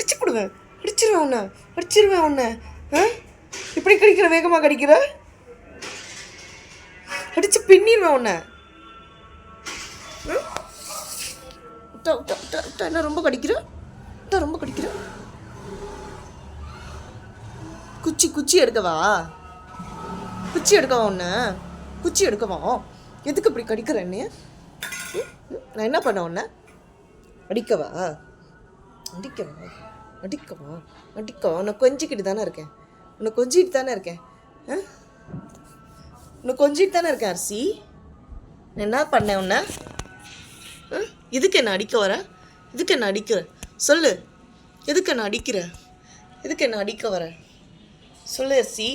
அடிச்சு போடுவேன், அடிச்சிருவேன் உன்னை, அடிச்சிருவேன் உன்னை. இப்படி கடிக்கிற, வேகமாக கடிக்கிற, அடிச்சு பின்னிடுவேன் உன்னை. என்ன ரொம்ப கடிக்கிற, ரொம்ப கடிக்கிற. குச்சி எடுக்கவா, குச்சி எடுக்கவா உன்னை, குச்சி எடுக்கவா? எதுக்கு இப்படி கடிக்கிற என்னைய? நான் என்ன பண்ண உன்னை? அடிக்கவா, அடிக்கவா, அடிக்கவா, அடிக்கவா? உன்னை கொஞ்சிக்கிட்டு தானே இருக்கேன், உன்னை கொஞ்சிட்டு தானே இருக்கேன், உன்னை கொஞ்சிட்டு தானே இருக்கேன் அரிசி. என்ன பண்ணேன் உன்னை? இதுக்கு என்ன அடிக்க வர, இதுக்கு என்ன அடிக்கிற சொல்லு, எதுக்கு என்ன அடிக்கிற, எதுக்கு என்ன அடிக்க வர சொல்லு அரிசி.